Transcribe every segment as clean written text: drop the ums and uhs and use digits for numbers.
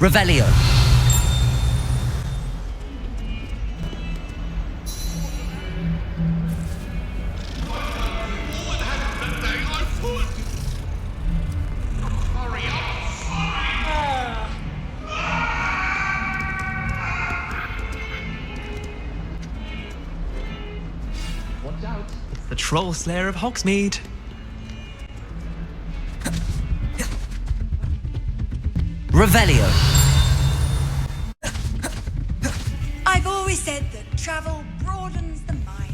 Revelio. It's the Troll Slayer of Hogsmeade. Revelio. I've always said that travel broadens the mind.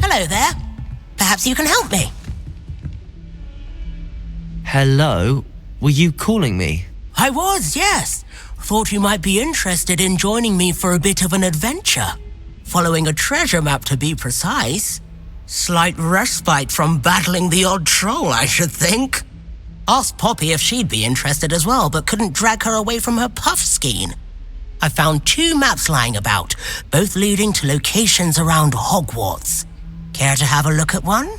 Hello there. Perhaps you can help me. Hello? Were you calling me? I was, yes. Thought you might be interested in joining me for a bit of an adventure. Following a treasure map, to be precise. Slight respite from battling the odd troll, I should think. Asked Poppy if she'd be interested as well, but couldn't drag her away from her puff skein. I found 2 maps lying about, both leading to locations around Hogwarts. Care to have a look at one?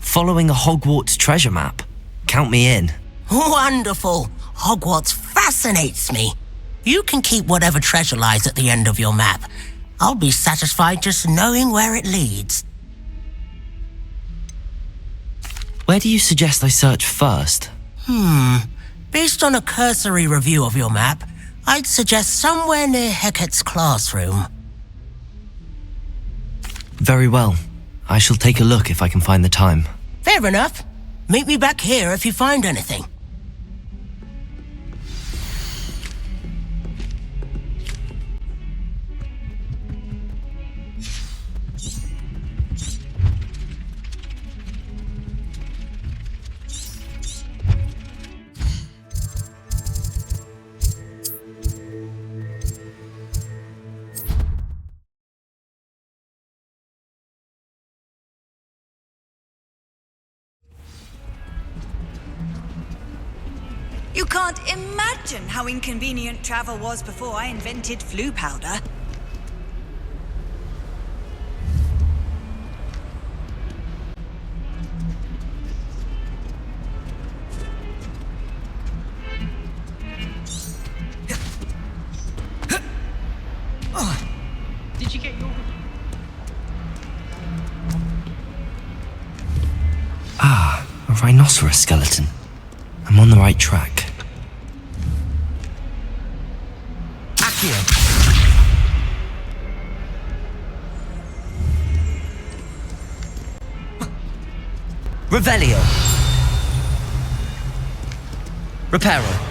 Following a Hogwarts treasure map. Count me in. Wonderful. Hogwarts fascinates me. You can keep whatever treasure lies at the end of your map. I'll be satisfied just knowing where it leads. Where do you suggest I search first? Based on a cursory review of your map, I'd suggest somewhere near Hecat's classroom. Very well. I shall take a look if I can find the time. Fair enough. Meet me back here if you find anything. You can't imagine how inconvenient travel was before I invented flu powder. Did you get your... Ah, a rhinoceros skeleton. I'm on the right track. Revelio. Reparo.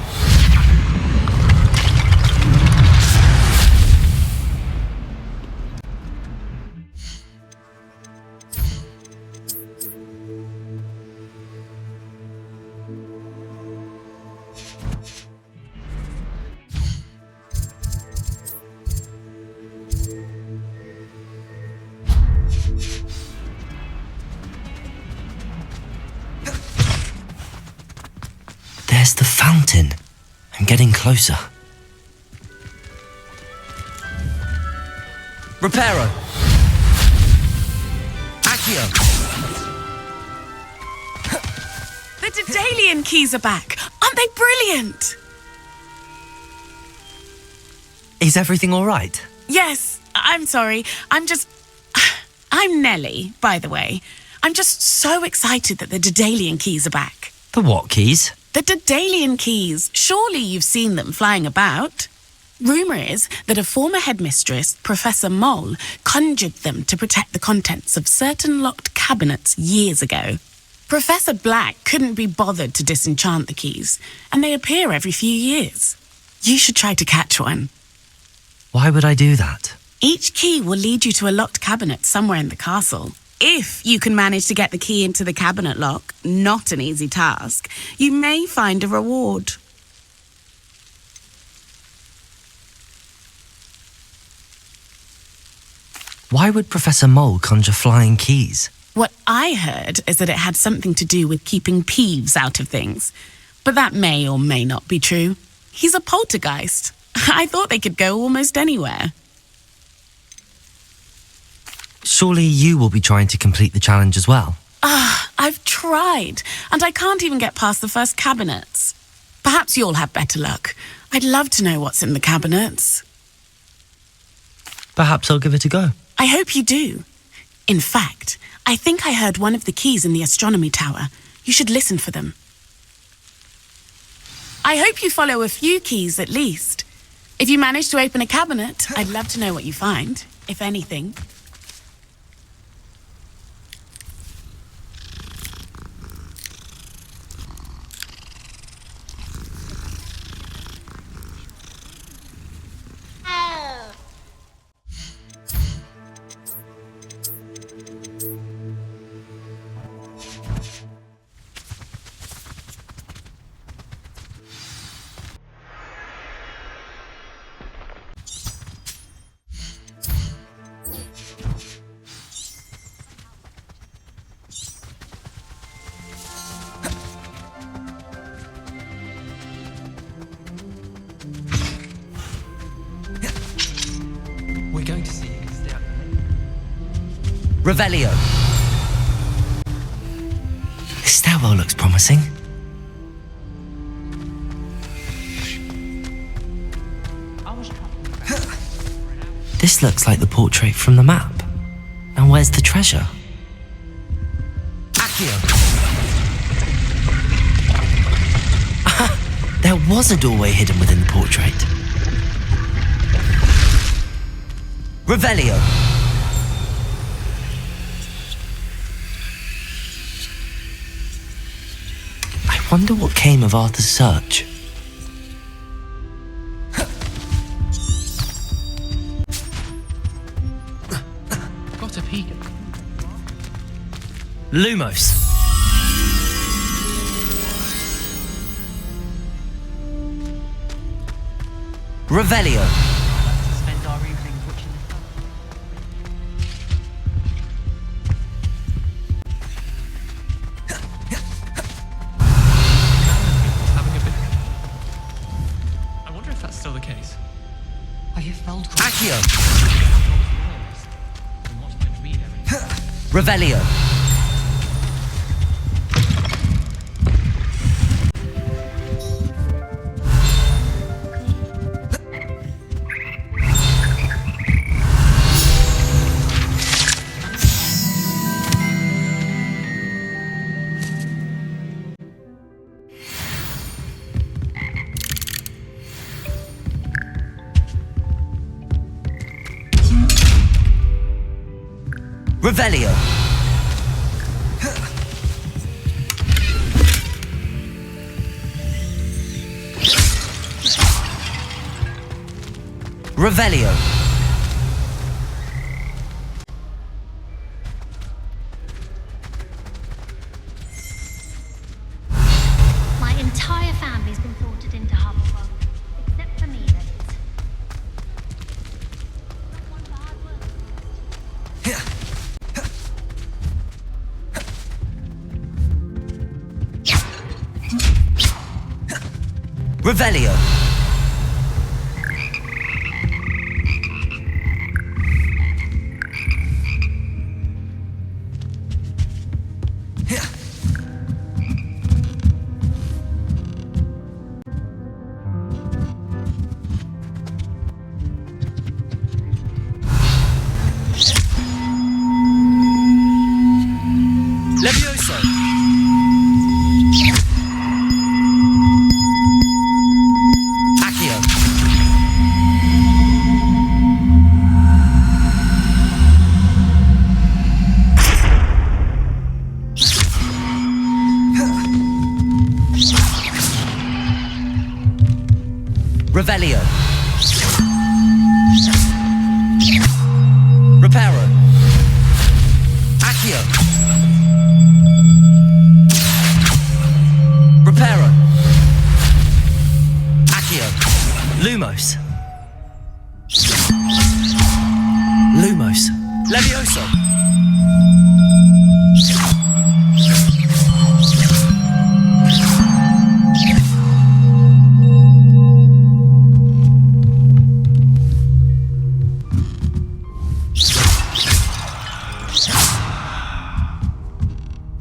There's the fountain. I'm getting closer. Reparo. Accio. The Daedalian Keys are back. Aren't they brilliant? Is everything all right? Yes, I'm sorry. I'm Nellie, by the way. I'm just so excited that the Daedalian Keys are back. The what keys? The Daedalian Keys. Surely you've seen them flying about. Rumour is that a former headmistress, Professor Moll, conjured them to protect the contents of certain locked cabinets years ago. Professor Black couldn't be bothered to disenchant the keys, and they appear every few years. You should try to catch one. Why would I do that? Each key will lead you to a locked cabinet somewhere in the castle. If you can manage to get the key into the cabinet lock, not an easy task, you may find a reward. Why would Professor Mole conjure flying keys? What I heard is that it had something to do with keeping Peeves out of things. But that may or may not be true. He's a poltergeist. I thought they could go almost anywhere. Surely you will be trying to complete the challenge as well. I've tried, and I can't even get past the first cabinets. Perhaps you'll have better luck. I'd love to know what's in the cabinets. Perhaps I'll give it a go. I hope you do. In fact, I think I heard one of the keys in the astronomy tower. You should listen for them. I hope you follow a few keys at least. If you manage to open a cabinet, I'd love to know what you find, if anything. We're going to see you step. Revelio. This stairwell looks promising. This looks like the portrait from the map. And where's the treasure? Accio! There was a doorway hidden within the portrait. Revelio! I wonder what came of Arthur's search. Got a peek. Lumos. Revelio. Spend our evenings watching the sun. Having a bit. I wonder if that's still the case. I have felt Accio. and watched them read everything. Revelio. Revelio. Revelio. My entire family's been thwarted into Hufflepuff, except for me, that is. Not one for hard work. Revelio. Levioso. Accio. Revelio. Reparo. Accio. Reparo. Accio. Lumos. Lumos.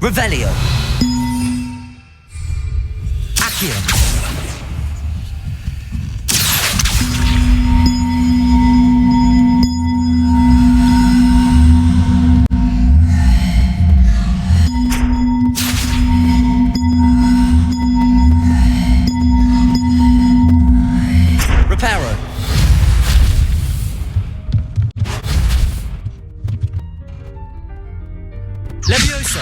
Revelio. Accio. Reparo. Levioso.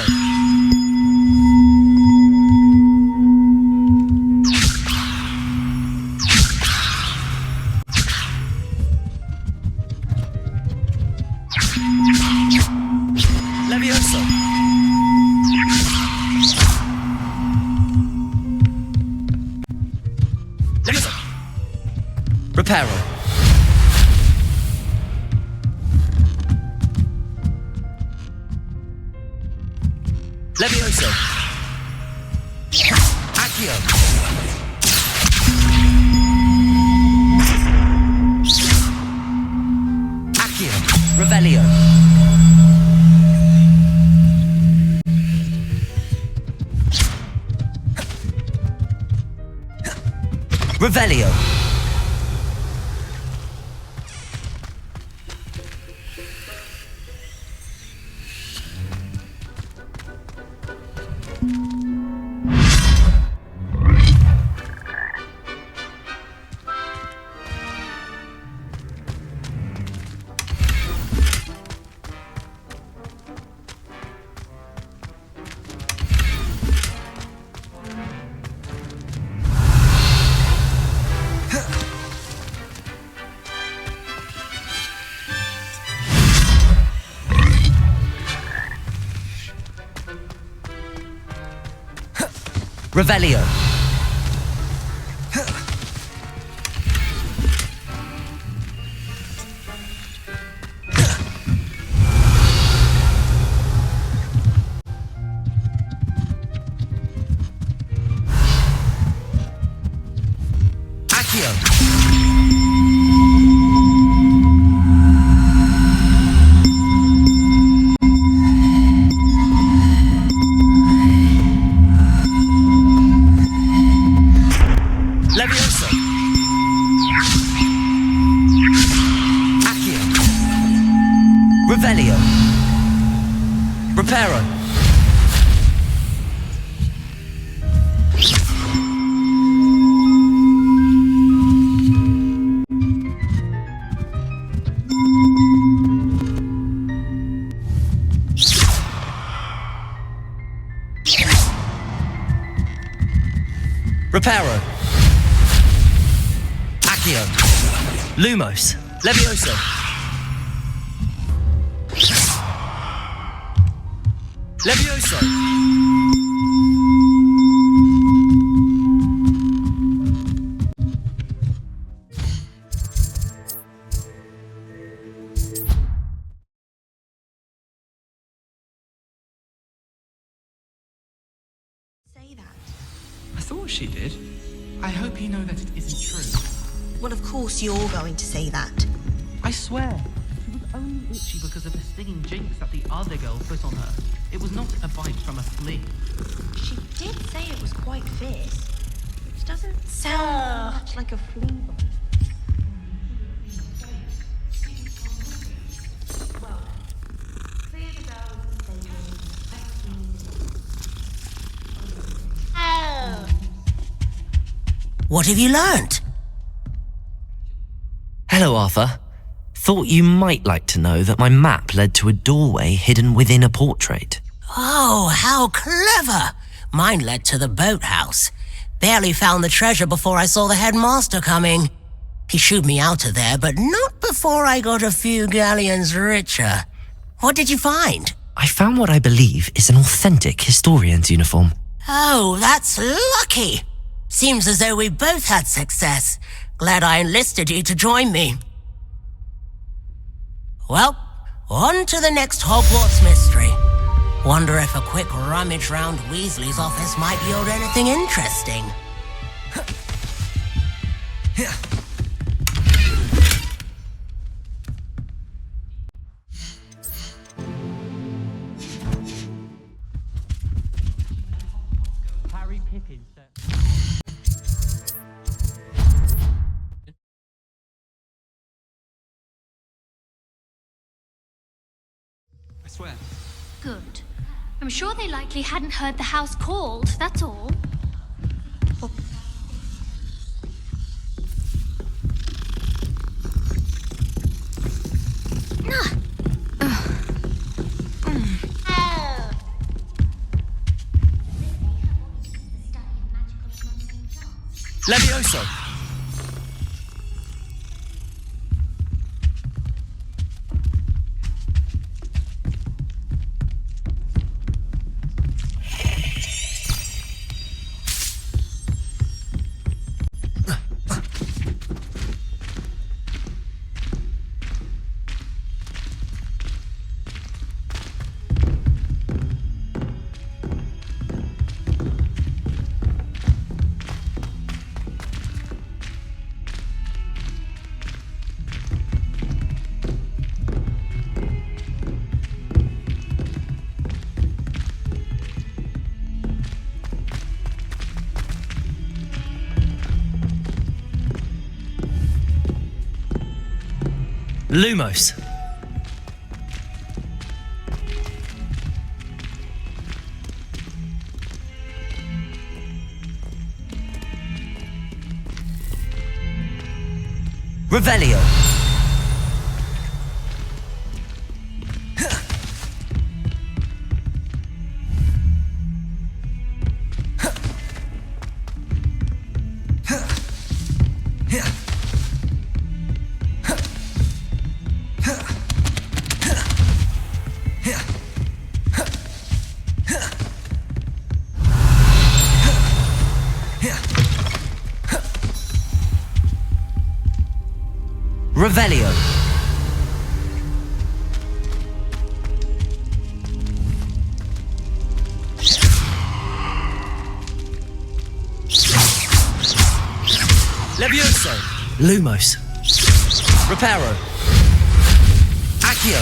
Levioso. Levioso. Reparo. Levioso. Accio. Accio. Revelio. Revelio. Revelio. Accio. Levioso. Accio. Revelio. Reparo. Reparo. Accio. Lumos. Levioso. Levioso. Say that. I thought she did. I hope you know that it isn't true. Well, of course you're going to say that. I swear, she was only itchy because of the stinging jinx that the other girl put on her. It was not a bite from a flea. She did say it was quite fierce, which doesn't sound much like a flea bite. What have you learnt? Hello, Arthur. Thought you might like to know that my map led to a doorway hidden within a portrait. Oh, how clever! Mine led to the boathouse. Barely found the treasure before I saw the headmaster coming. He shooed me out of there, but not before I got a few galleons richer. What did you find? I found what I believe is an authentic historian's uniform. Oh, that's lucky. Seems as though we both had success. Glad I enlisted you to join me. Well, on to the next Hogwarts mystery. Wonder if a quick rummage round Weasley's office might yield anything interesting. swear. Good. I'm sure they likely hadn't heard the house called, that's all. Levioso! Lumos. Revelio. Revelio. Levioso. Lumos. Reparo. Accio.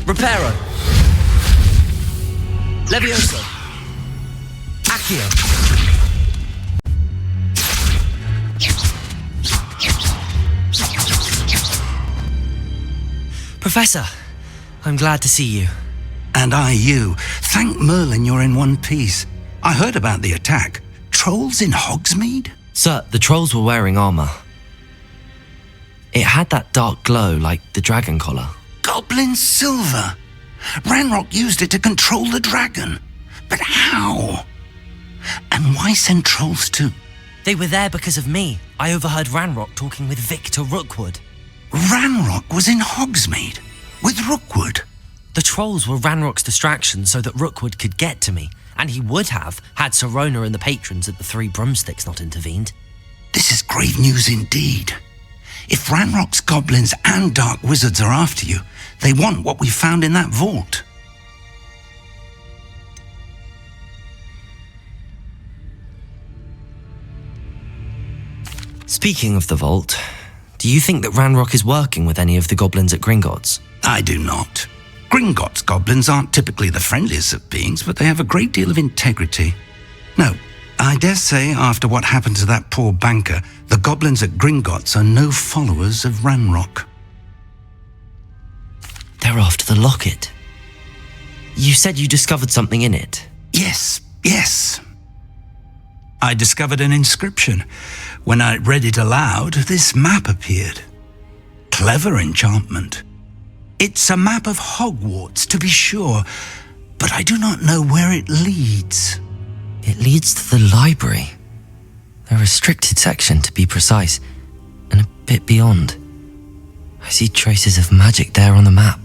Reparo. Levioso. Accio. Professor, I'm glad to see you. And I you. Thank Merlin you're in one piece. I heard about the attack. Trolls in Hogsmeade? Sir, the trolls were wearing armor. It had that dark glow like the dragon collar. Goblin silver. Ranrock used it to control the dragon. But how? And why send trolls to... They were there because of me. I overheard Ranrock talking with Victor Rookwood. Ranrock was in Hogsmeade? With Rookwood? The trolls were Ranrock's distraction so that Rookwood could get to me, and he would have had Sirona and the patrons at the Three Broomsticks not intervened. This is grave news indeed. If Ranrock's goblins and dark wizards are after you, they want what we found in that vault. Speaking of the vault, do you think that Ranrock is working with any of the goblins at Gringotts? I do not. Gringotts goblins aren't typically the friendliest of beings, but they have a great deal of integrity. No, I dare say after what happened to that poor banker, the goblins at Gringotts are no followers of Ranrock. They're after the locket. You said you discovered something in it. Yes. I discovered an inscription. When I read it aloud, this map appeared. Clever enchantment. It's a map of Hogwarts, to be sure, but I do not know where it leads. It leads to the library. A restricted section, to be precise, and a bit beyond. I see traces of magic there on the map.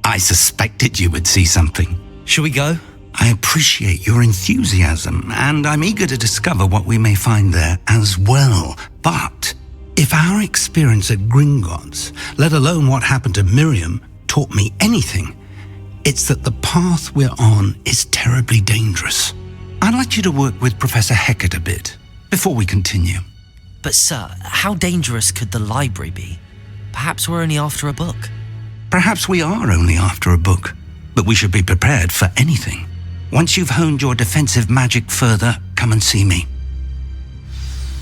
I suspected you would see something. Shall we go? I appreciate your enthusiasm, and I'm eager to discover what we may find there as well. But if our experience at Gringotts, let alone what happened to Miriam, taught me anything, it's that the path we're on is terribly dangerous. I'd like you to work with Professor Hecat a bit before we continue. But sir, how dangerous could the library be? Perhaps we're only after a book. Perhaps we are only after a book, but we should be prepared for anything. Once you've honed your defensive magic further, come and see me.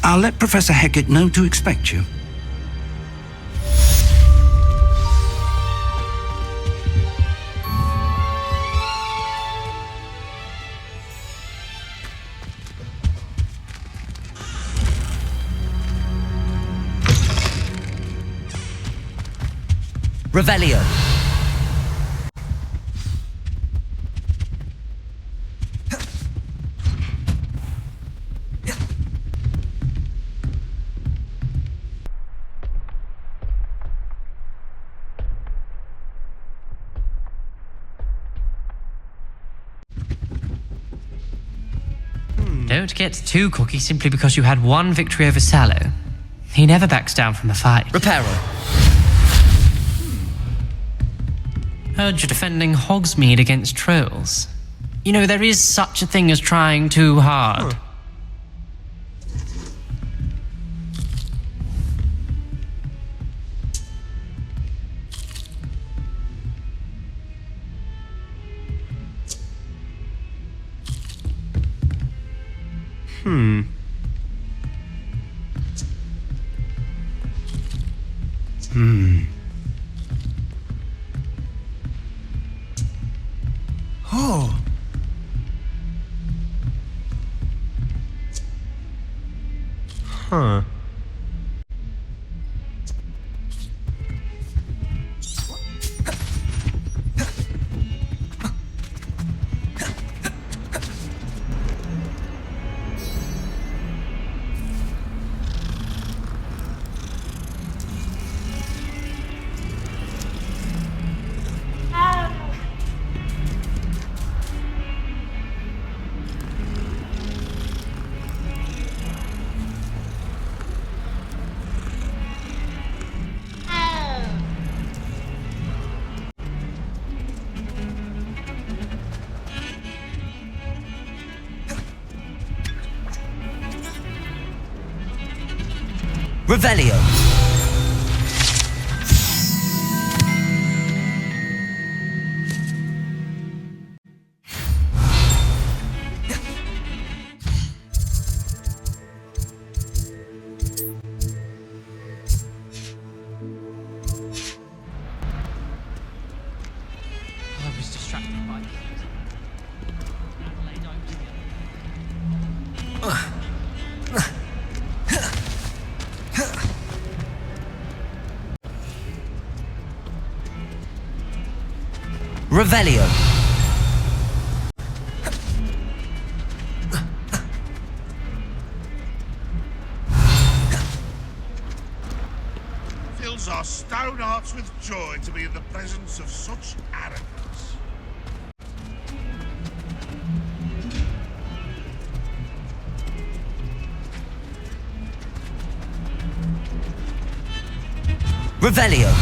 I'll let Professor Hecat know to expect you. Revelio. Don't get too cocky simply because you had one victory over Sallow. He never backs down from a fight. Reparo. Heard you're defending Hogsmeade against trolls. You know, there is such a thing as trying too hard. Oh. Huh. Revelio. I was distracted by the Revelio. Fills our stout hearts with joy to be in the presence of such arrogance. Revelio.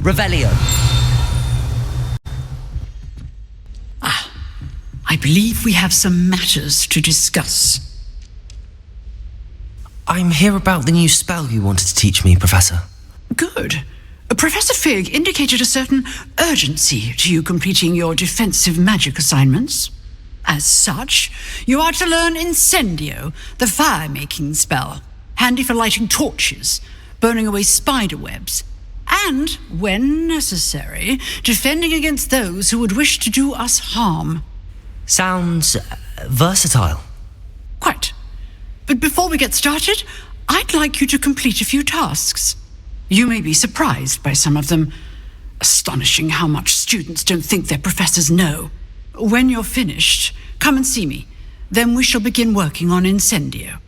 Revelio. I believe we have some matters to discuss. I'm here about the new spell you wanted to teach me, Professor. Good. Professor Fig indicated a certain urgency to you completing your defensive magic assignments. As such, you are to learn Incendio, the fire-making spell, handy for lighting torches, burning away spider webs, and, when necessary, defending against those who would wish to do us harm. Sounds versatile. Quite. But before we get started, I'd like you to complete a few tasks. You may be surprised by some of them. Astonishing how much students don't think their professors know. When you're finished, come and see me. Then we shall begin working on Incendio.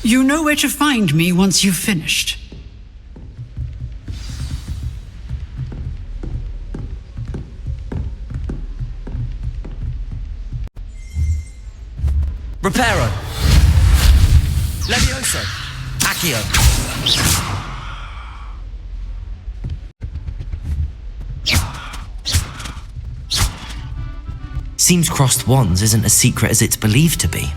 You know where to find me once you've finished. Reparo. Levioso. Accio. Seems crossed wands isn't as secret as it's believed to be.